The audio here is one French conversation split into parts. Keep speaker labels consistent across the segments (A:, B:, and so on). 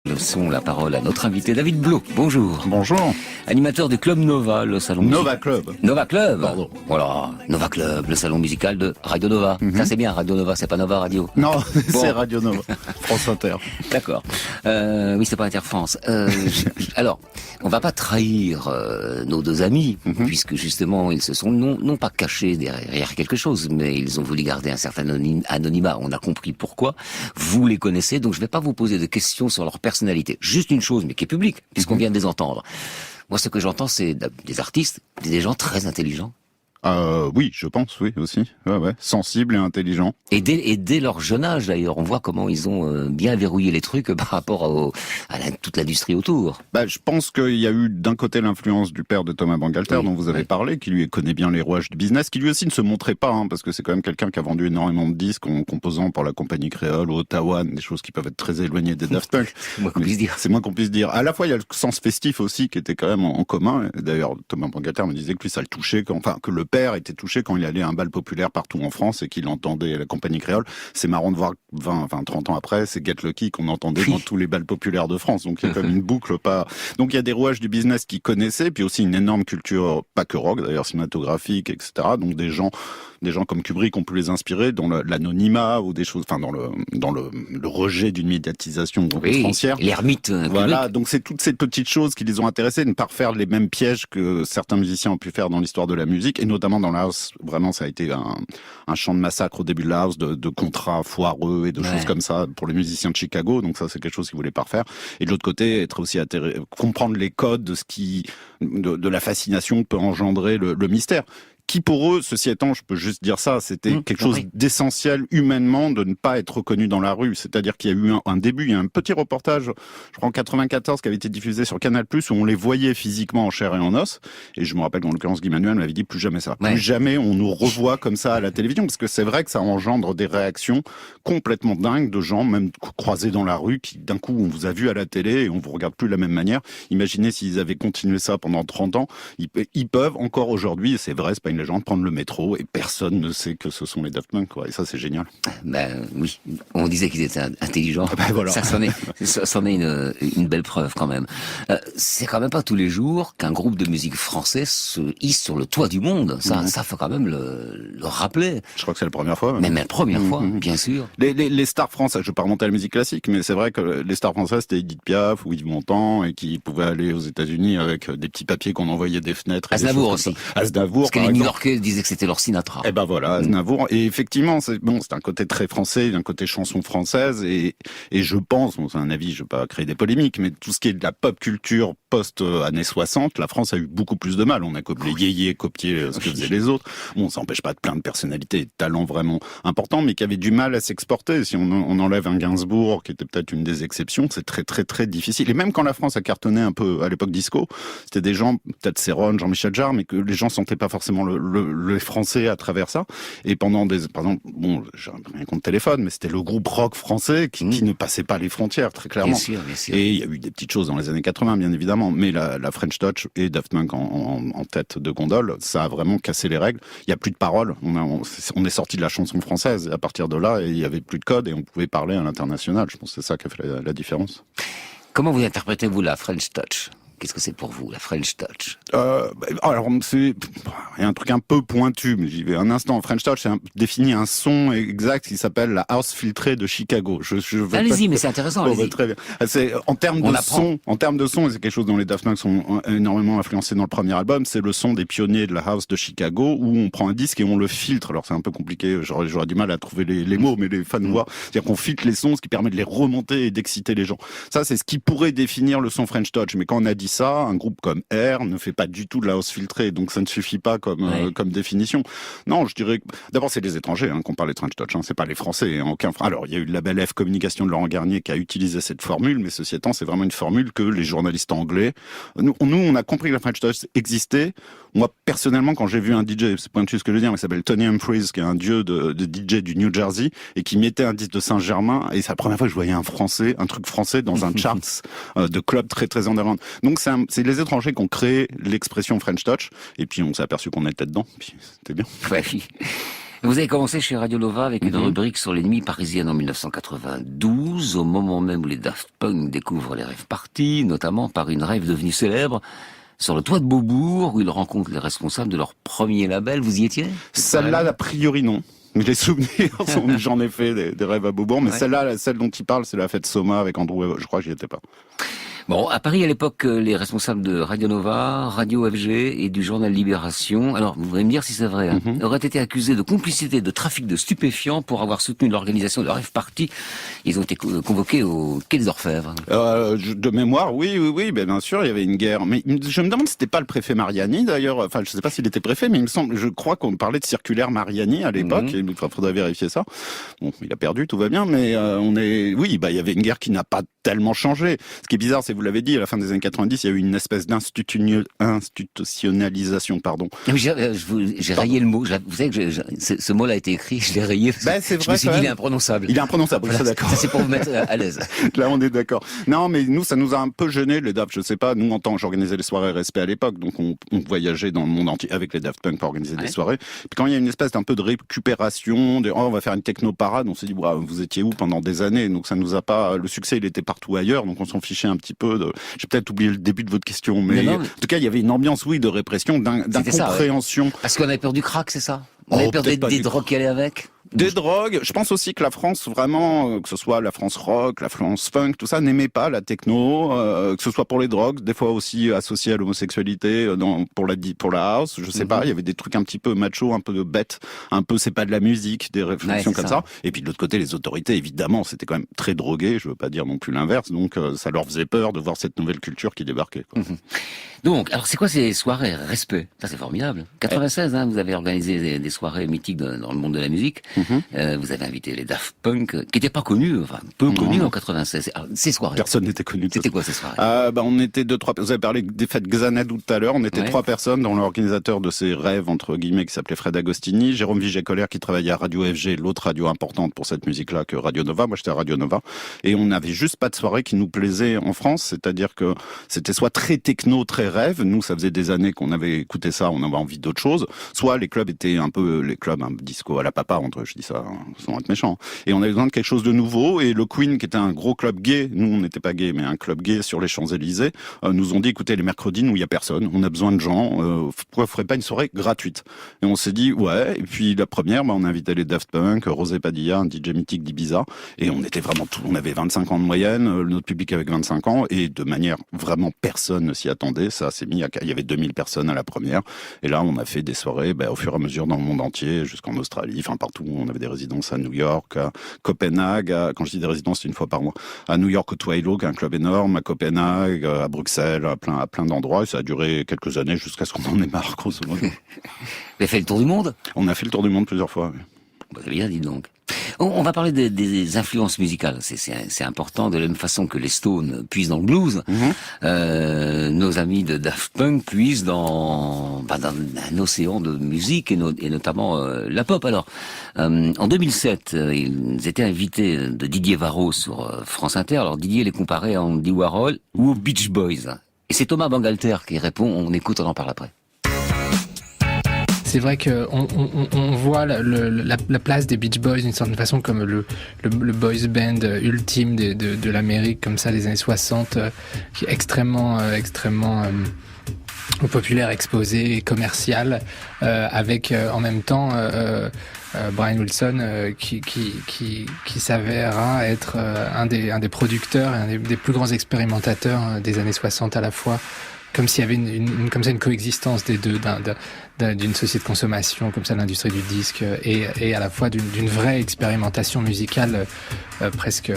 A: Laissons la parole à notre invité David Blo. Bonjour.
B: Bonjour.
A: Animateur du Club Nova, le salon
B: Nova Club.
A: Nova Club.
B: Pardon.
A: Voilà, Nova Club, le salon musical de Radio Nova. Ça c'est bien, Radio Nova, c'est pas Nova Radio.
B: Non,
A: Bon.
B: c'est Radio Nova, France Inter.
A: D'accord. Oui, c'est pas Inter France. Alors, on va pas trahir nos deux amis, puisque justement ils se sont non pas cachés derrière quelque chose, mais ils ont voulu garder un certain anonymat. On a compris pourquoi. Vous les connaissez, donc je vais pas vous poser de questions sur leur personnalité. Juste une chose, mais qui est publique, puisqu'on vient de les entendre. Moi, ce que j'entends, c'est des artistes, des gens très intelligents.
B: Oui, je pense, oui, aussi. Ouais. Sensible et intelligent.
A: Et dès leur jeune âge, d'ailleurs, on voit comment ils ont bien verrouillé les trucs par rapport à toute l'industrie autour.
B: Je pense qu'il y a eu d'un côté l'influence du père de Thomas Bangalter, dont vous avez parlé, qui lui connaît bien les rouages du business, qui lui aussi ne se montrait pas, parce que c'est quand même quelqu'un qui a vendu énormément de disques en composant pour la compagnie créole ou Ottawa, des choses qui peuvent être très éloignées des Daft Punk.
A: C'est moins qu'on puisse dire.
B: C'est moins qu'on puisse dire. À la fois, il y a le sens festif aussi qui était quand même en commun. D'ailleurs, Thomas Bangalter me disait que lui, ça le touchait, que le père était touché quand il allait à un bal populaire partout en France et qu'il entendait la compagnie créole. C'est marrant de voir 30 ans après, c'est Get Lucky qu'on entendait dans tous les bals populaires de France. Donc il y a comme une boucle pas. Donc il y a des rouages du business qu'il connaissait, puis aussi une énorme culture, pas que rock d'ailleurs, cinématographique, etc. Donc des gens comme Kubrick ont pu les inspirer dans l'anonymat ou des choses, dans le rejet d'une médiatisation outrancière.
A: L'ermite.
B: Voilà, donc c'est toutes ces petites choses qui les ont intéressés, de ne pas refaire les mêmes pièges que certains musiciens ont pu faire dans l'histoire de la musique, et notamment dans la house. Vraiment, ça a été un champ de massacre au début de la house, de contrats foireux et de choses comme ça pour les musiciens de Chicago. Donc ça, c'est quelque chose qu'ils voulaient pas refaire. Et de l'autre côté, être aussi comprendre les codes de la fascination que peut engendrer le mystère. Qui pour eux, ceci étant, je peux juste dire ça, c'était quelque chose d'essentiel humainement de ne pas être reconnu dans la rue. C'est-à-dire qu'il y a eu un début, il y a un petit reportage, je crois en 94, qui avait été diffusé sur Canal+, où on les voyait physiquement en chair et en os. Et je me rappelle qu'en l'occurrence, Guy Manuel m'avait dit plus jamais ça. Plus jamais on nous revoit comme ça à la télévision, parce que c'est vrai que ça engendre des réactions complètement dingues de gens, même croisés dans la rue, qui d'un coup, on vous a vu à la télé et on vous regarde plus de la même manière. Imaginez s'ils avaient continué ça pendant 30 ans. Ils peuvent encore aujourd'hui, et c'est vrai, c'est pas une légende, prendre le métro et personne ne sait que ce sont les Daft Punk, quoi. Et ça, c'est génial.
A: Oui, on disait qu'ils étaient intelligents.
B: Voilà.
A: Ça c'en est une belle preuve quand même. C'est quand même pas tous les jours qu'un groupe de musique français se hisse sur le toit du monde. Ça faut quand même le rappeler.
B: Je crois que c'est la première fois.
A: Même la première fois, bien sûr.
B: Les stars françaises, je vais pas remonter à la musique classique, mais c'est vrai que les stars françaises, c'était Edith Piaf ou Yves Montand, et qui pouvaient aller aux États-Unis avec des petits papiers qu'on envoyait des fenêtres.
A: Aznavour aussi.
B: Aznavour,
A: parce que les New-Yorkais disaient que c'était leur Sinatra.
B: Et voilà, Aznavour. Et effectivement, c'est un côté très français, un côté chanson française, et je pense, c'est un avis, je veux pas créer des polémiques, mais tout ce qui est de la pop culture post-années 60, la France a eu beaucoup plus de mal. On a copié ce que faisaient les autres. Bon, ça n'empêche pas de plein de personnalités et de talents vraiment importants, mais qui avaient du mal à s'exporter. Si on enlève un Gainsbourg, qui était peut-être une des exceptions, c'est très, très, très difficile. Et même quand la France a cartonné un peu à l'époque disco, c'était des gens, peut-être Céron, Jean-Michel Jarre, mais que les gens sentaient pas forcément le français à travers ça. Et par exemple, j'ai rien contre Téléphone, mais c'était le groupe rock français qui ne passait pas les frontières, très clairement.
A: Bien sûr.
B: Et il y a eu des petites choses dans les années 80, bien évidemment, mais la French Touch et Daft Punk en tête de gondole, ça a vraiment cassé les règles. Il y a plus de paroles. On est sorti de la chanson française. Et à partir de là, il y avait plus de code et on pouvait parler à l'international. Je pense que c'est ça qui a fait la différence.
A: Comment vous interprétez-vous la French Touch ? Qu'est-ce que c'est pour vous, la French Touch ?
B: Alors, il y a un truc un peu pointu, mais j'y vais un instant. French Touch, définit un son exact qui s'appelle la house filtrée de Chicago.
A: Allez-y, mais c'est intéressant. Allez-y.
B: Très bien. C'est en termes de son, et c'est quelque chose dont les Daft Punk sont énormément influencés dans le premier album. C'est le son des pionniers de la house de Chicago, où on prend un disque et on le filtre. Alors c'est un peu compliqué. J'aurais du mal à trouver les mots, mais les fans voient. C'est-à-dire qu'on filtre les sons, ce qui permet de les remonter et d'exciter les gens. Ça, c'est ce qui pourrait définir le son French Touch. Mais quand on a dit ça, un groupe comme Air ne fait pas du tout de la house filtrée, donc ça ne suffit pas comme définition. Non, je dirais que d'abord c'est les étrangers qu'on parle de French Touch, c'est pas les Français. Alors il y a eu le label F Communication de Laurent Garnier qui a utilisé cette formule, mais ceci étant, c'est vraiment une formule que les journalistes anglais. Nous, on a compris que la French Touch existait. Moi, personnellement, quand j'ai vu un DJ, c'est pointu ce que je veux dire, mais il s'appelle Tony Humphries, qui est un dieu de DJ du New Jersey, et qui mettait un disque de Saint-Germain, et c'est la première fois que je voyais un truc français dans un charts de club très très underground. Donc c'est les étrangers qui ont créé l'expression French Touch, et puis on s'est aperçu qu'on était dedans, puis c'était bien.
A: Ouais. Vous avez commencé chez Radio Nova avec une rubrique sur les nuits parisiennes en 1992, au moment même où les Daft Punk découvrent les rave parties, notamment par une rave devenue célèbre sur le toit de Beaubourg, où ils rencontrent les responsables de leur premier label. Vous y étiez?
B: Celle-là, a priori, non. Les souvenirs, j'en ai fait des rêves à Beaubourg, mais celle-là, celle dont il parle, c'est la fête Soma avec Andrew, je crois que j'y étais pas.
A: Bon, à Paris, à l'époque, les responsables de Radio Nova, Radio FG et du journal Libération, alors vous allez me dire si c'est vrai, auraient été accusés de complicité de trafic de stupéfiants pour avoir soutenu l'organisation de rave party. Ils ont été convoqués au Quai des Orfèvres.
B: De mémoire, oui, bien sûr, il y avait une guerre. Mais je me demande si c'était pas le préfet Mariani, d'ailleurs. Enfin, je sais pas s'il était préfet, mais je crois qu'on parlait de circulaire Mariani à l'époque. Il faudrait vérifier ça. Bon, il a perdu, tout va bien, mais il y avait une guerre qui n'a pas tellement changé. Ce qui est bizarre, c'est, vous l'avez dit, à la fin des années 90, il y a eu une espèce d'institutionnalisation, pardon.
A: J'ai rayé le mot. Vous savez que ce mot-là a été écrit, je l'ai rayé.
B: C'est vrai,
A: je me suis dit, il est imprononçable.
B: Il est imprononçable,
A: voilà,
B: d'accord.
A: Ça, c'est pour vous mettre à l'aise.
B: Là, on est d'accord. Non, mais nous, ça nous a un peu gêné, les Daft. Je sais pas, nous, j'organisais les soirées Respect à l'époque, donc on voyageait dans le monde entier avec les Daft Punk pour organiser des soirées. Puis quand il y a une espèce d'un peu de récupération, on va faire une techno-parade, on s'est dit, vous étiez où pendant des années? Donc ça nous a pas, le succès, il était partout ailleurs, donc on s'en fichait un petit peu. J'ai peut-être oublié le début de votre question, mais en tout cas, il y avait une ambiance, de répression, d'incompréhension.
A: Parce qu'on avait peur du crack, c'est ça? On avait peur des drogues qui allaient avec?
B: Des drogues. Je pense aussi que la France, vraiment, que ce soit la France rock, la France funk, tout ça, n'aimait pas la techno, que ce soit pour les drogues, des fois aussi associé à l'homosexualité, pour la house, je sais pas, il y avait des trucs un petit peu macho, un peu de bête, un peu c'est pas de la musique, des réflexions comme ça. Et puis de l'autre côté, les autorités, évidemment, c'était quand même très drogué, je veux pas dire non plus l'inverse, donc ça leur faisait peur de voir cette nouvelle culture qui débarquait, quoi.
A: Donc, alors c'est quoi ces soirées Respect? Ça c'est formidable. 96, vous avez organisé des soirées mythiques dans le monde de la musique. Vous avez invité les Daft Punk, qui n'étaient pas connus, peu connus en 96. Alors, ces soirées.
B: Personne n'était connu.
A: C'était quoi ces soirées?
B: On était 2-3. Vous avez parlé des fêtes Xanadu tout à l'heure. On était 3 personnes, dont l'organisateur de ces rêves entre guillemets qui s'appelait Fred Agostini, Jérôme Vigée-Colère qui travaillait à Radio FG, l'autre radio importante pour cette musique-là que Radio Nova. Moi, j'étais à Radio Nova, et on n'avait juste pas de soirée qui nous plaisait en France. C'est-à-dire que c'était soit très techno, très rêve. Nous, ça faisait des années qu'on avait écouté ça, on avait envie d'autre chose. Soit les clubs étaient un disco à la papa, je dis ça sans être méchant. Et on avait besoin de quelque chose de nouveau. Et le Queen, qui était un gros club gay, nous on n'était pas gay, mais un club gay sur les Champs-Élysées, nous ont dit, écoutez, les mercredis, nous il y a personne, on a besoin de gens. Pourquoi vous ferez pas une soirée gratuite? Et on s'est dit ouais. Et puis la première, on a invité les Daft Punk, Rosé Padilla, un DJ mythique d'Ibiza, et on était vraiment on avait 25 ans de moyenne, notre public avec 25 ans, et de manière vraiment personne ne s'y attendait. Ça s'est mis il y avait 2000 personnes à la première, et là on a fait des soirées au fur et à mesure dans le monde entier, jusqu'en Australie, enfin partout. On avait des résidences à New York, à Copenhague, quand je dis des résidences, c'est une fois par mois, à New York au Twilo, qui est un club énorme, à Copenhague, à Bruxelles, à plein d'endroits, et ça a duré quelques années jusqu'à ce qu'on en ait marre, grosso modo.
A: Vous avez fait le tour du monde?
B: On a fait le tour du monde plusieurs fois, oui.
A: Vous avez bien dit donc. On va parler des influences musicales. C'est important, de la même façon que les Stones puisent dans le blues. Nos amis de Daft Punk puisent dans un océan de musique et notamment la pop. Alors, en 2007, ils étaient invités de Didier Varro sur France Inter. Alors Didier les comparait à Andy Warhol ou aux Beach Boys. Et c'est Thomas Bangalter qui répond. On écoute, on en parle après.
C: C'est vrai qu'on voit la place des Beach Boys d'une certaine façon comme le boys band ultime de l'Amérique, comme ça, des années 60, qui est extrêmement populaire, exposé, commercial, avec en même temps Brian Wilson qui s'avérera être un des producteurs et un des plus grands expérimentateurs des années 60 à la fois. Comme s'il y avait une coexistence des deux, d'une société de consommation comme ça, l'industrie du disque, et à la fois d'une vraie expérimentation musicale presque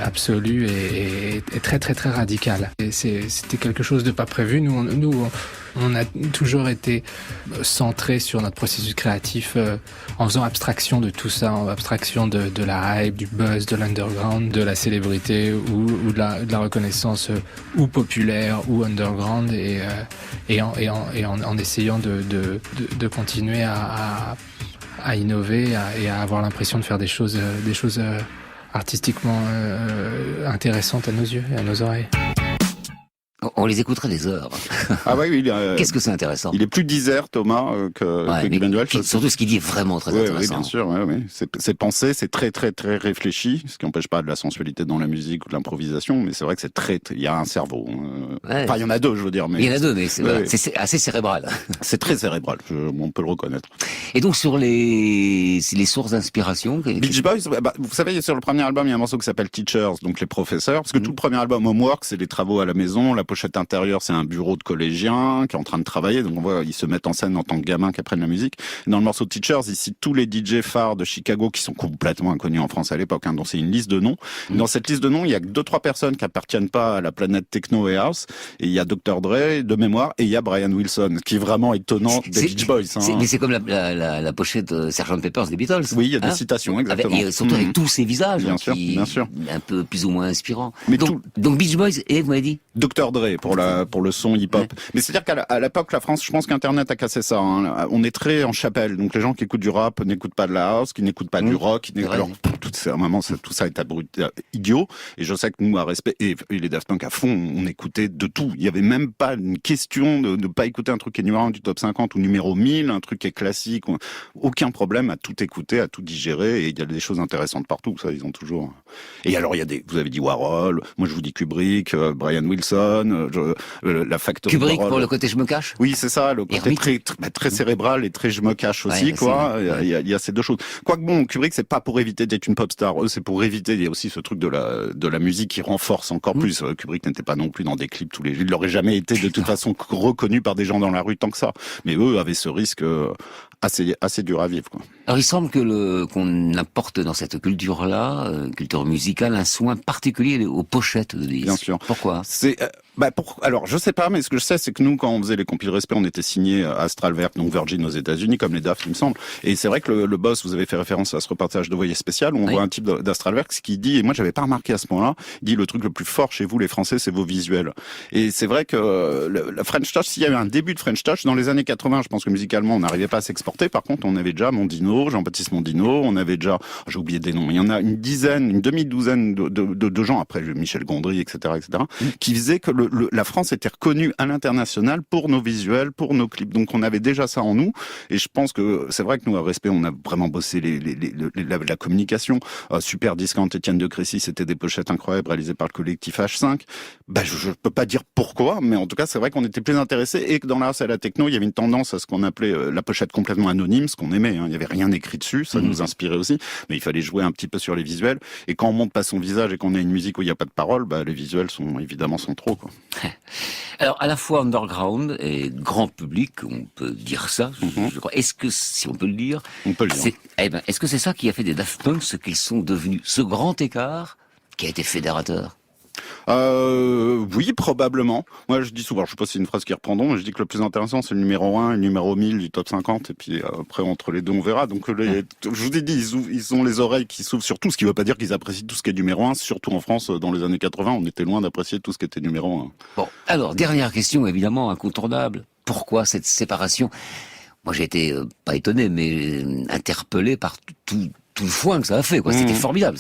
C: absolue et très très très radicale. Et c'était quelque chose de pas prévu. Nous on a toujours été centré sur notre processus créatif en faisant abstraction de tout ça, en abstraction de la hype, du buzz, de l'underground, de la célébrité ou de la reconnaissance ou populaire ou underground, et en essayant de continuer à innover et à avoir l'impression de faire des choses artistiquement intéressantes à nos yeux et à nos oreilles.
A: On les écouterait des heures.
B: Ah oui,
A: Qu'est-ce que c'est intéressant.
B: Il est plus disert, Thomas, que Glenn Welch.
A: Surtout ce qu'il dit est vraiment très intéressant.
B: Oui, bien sûr. Oui. C'est pensé, c'est très, très, très réfléchi, ce qui n'empêche pas de la sensualité dans la musique ou de l'improvisation, mais c'est vrai que c'est il y a un cerveau. Enfin, il y en a deux, je veux dire. Mais
A: il y en a deux, mais c'est assez cérébral.
B: C'est très cérébral, on peut le reconnaître.
A: Et donc, sur les sources d'inspiration...
B: Beach Boys, vous savez, sur le premier album, il y a un morceau qui s'appelle Teachers, donc les professeurs, parce que tout le premier album, Homework, c'est les travaux à la maison, la pochette intérieure, c'est un bureau de collégien qui est en train de travailler, donc on voit, ils se mettent en scène en tant que gamins qui apprennent la musique. Dans le morceau Teachers, ils citent tous les DJ phares de Chicago qui sont complètement inconnus en France à l'époque, donc c'est une liste de noms. Dans cette liste de noms, il y a que 2-3 personnes qui appartiennent pas à la planète techno et house, et il y a Dr. Dre, de mémoire, et il y a Brian Wilson, qui est vraiment étonnant des Beach Boys.
A: Mais c'est comme la pochette Sgt. Pepper's des Beatles.
B: Oui, il y a des citations, exactement.
A: Et surtout avec tous ces visages,
B: bien sûr.
A: Un peu plus ou moins inspirants.
B: Mais
A: donc Beach Boys et vous m'avez dit
B: Dr. Dre pour le son hip-hop. Mais c'est-à-dire qu'à l'époque, la France, je pense qu'Internet a cassé ça. On est très en chapelle. Donc les gens qui écoute du rap n'écoute pas de la house, qui n'écoute pas du rock. Alors, tout ça est idiot. Et je sais que nous, à Respect, et les Daft Punk à fond, on écoutait de tout. Il y avait même pas une question de ne pas écouter un truc qui est numéro 1 du top 50 ou numéro 1000, un truc qui est classique. Aucun problème à tout écouter, à tout digérer. Et il y a des choses intéressantes partout. Ça, ils ont toujours... Et alors, vous avez dit Warhol, moi je vous dis Kubrick, Brian Wilson, la Factory.
A: Kubrick pour le côté je me cache?
B: Oui, c'est ça, le côté très cérébral et très je me cache aussi, quoi. Il y a ces deux choses. Quoique bon, Kubrick, c'est pas pour éviter d'être une pop star. Eux, c'est pour éviter, il y a aussi ce truc de la musique qui renforce encore plus. Kubrick n'était pas non plus dans des clips tous les jours. Il n'aurait jamais été de toute façon reconnu par des gens dans la rue tant que ça. Mais eux avaient ce risque assez dur à vivre, quoi.
A: Alors il semble qu'on apporte dans cette culture-là, culture musicale, un soin particulier aux pochettes de disques.
B: Bien sûr.
A: Pourquoi?
B: Alors je sais pas, mais ce que je sais, c'est que nous, quand on faisait les compiles Respect, on était signé Astralwerk, donc Virgin aux États-Unis, comme les Daft, il me semble. Et c'est vrai que le boss, vous avez fait référence à ce reportage de Voyer spécial, où on voit un type d'Astralwerk qui dit, et moi j'avais pas remarqué à ce moment-là, il dit le truc le plus fort chez vous, les Français, c'est vos visuels. Et c'est vrai que la French Touch, s'il y avait un début de French Touch, dans les années 80, je pense que musicalement, on n'arrivait pas à s'exporter. Par contre, on avait déjà Mondino, Jean-Baptiste Mondino, on avait déjà, j'ai oublié des noms, il y en a une demi-douzaine de gens, après Michel Gondry, etc., qui faisaient que la France était reconnue à l'international pour nos visuels, pour nos clips. Donc on avait déjà ça en nous. Et je pense que c'est vrai que nous, à Respect, on a vraiment bossé la communication. Super Discount, Étienne de Crécy, c'était des pochettes incroyables réalisées par le collectif H5. Je peux pas dire pourquoi, mais en tout cas, c'est vrai qu'on était plus intéressés et que dans la house et la techno, il y avait une tendance à ce qu'on appelait la pochette complètement anonyme, ce qu'on aimait. Il y avait rien écrit dessus, ça nous inspirait aussi. Mais il fallait jouer un petit peu sur les visuels. Et quand on monte pas son visage et qu'on a une musique où il n'y a pas de parole, les visuels sont évidemment trop, quoi.
A: Alors, à la fois underground et grand public, on peut dire ça, je crois. Est-ce que, si on peut le dire,
B: on peut le dire.
A: Est-ce que c'est ça qui a fait des Daft Punk ce qu'ils sont devenus, ce grand écart qui a été fédérateur?
B: Oui, probablement. Moi, je dis souvent, je sais pas si c'est une phrase qui reprendront, mais je dis que le plus intéressant, c'est le numéro 1 et le numéro 1000 du top 50, et puis après, entre les deux, on verra. Donc, je vous ai dit, ils ont les oreilles qui s'ouvrent sur tout, ce qui veut pas dire qu'ils apprécient tout ce qui est numéro 1, surtout en France, dans les années 80, on était loin d'apprécier tout ce qui était numéro 1.
A: Bon, alors, dernière question, évidemment, incontournable. Pourquoi cette séparation? Moi, j'ai été, pas étonné, mais interpellé par tout le foin que ça a fait, quoi. C'était formidable.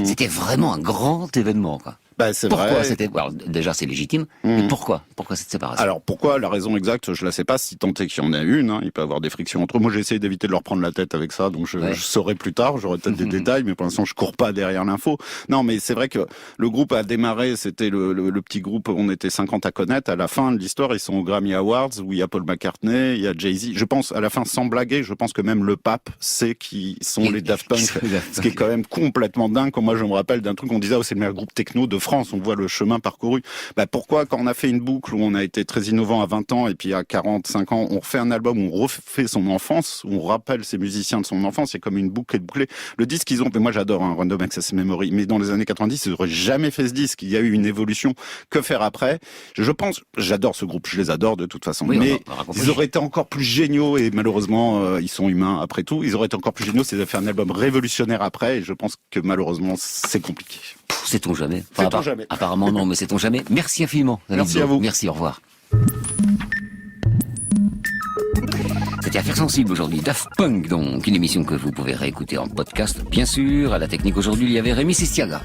A: C'était vraiment un grand événement, quoi.
B: C'est
A: pourquoi
B: vrai.
A: Alors, déjà, c'est légitime. Mais pourquoi cette séparation?
B: Alors, pourquoi? La raison exacte, je la sais pas, si tant est qu'il y en a une. Il peut y avoir des frictions entre eux. Moi, j'ai essayé d'éviter de leur prendre la tête avec ça, donc je saurai plus tard. J'aurai peut-être des détails, mais pour l'instant, je cours pas derrière l'info. Non, mais c'est vrai que le groupe a démarré, c'était le petit groupe, on était 50 à connaître. À la fin de l'histoire, ils sont aux Grammy Awards, où il y a Paul McCartney, il y a Jay-Z. Je pense, à la fin, sans blaguer, je pense que même le pape sait qui sont les Daft Punk. Ce qui est quand même complètement dingue. Comme moi, je me rappelle d'un truc, on disait, c'est le meilleur groupe techno de France. On voit le chemin parcouru. Pourquoi, quand on a fait une boucle où on a été très innovant à 20 ans et puis à 45 ans, on refait un album où on refait son enfance, où on rappelle ses musiciens de son enfance, c'est comme une boucle et bouclée. Le disque qu'ils ont, moi j'adore Random Access Memory, mais dans les années 90, ils n'auraient jamais fait ce disque. Il y a eu une évolution. Que faire après? Je pense, j'adore ce groupe, je les adore de toute façon. Oui, mais ils auraient été encore plus géniaux et malheureusement, ils sont humains après tout. Ils auraient été encore plus géniaux s'ils avaient fait un album révolutionnaire après et je pense que malheureusement, c'est compliqué.
A: Sait-on jamais.
B: Sait-on jamais.
A: Apparemment non, mais sait-on jamais. Merci infiniment.
B: Merci à vous.
A: Merci, au revoir. C'était Affaires sensibles aujourd'hui. Daft Punk, donc, une émission que vous pouvez réécouter en podcast, bien sûr. À la technique aujourd'hui, il y avait Rémi Sistiaga.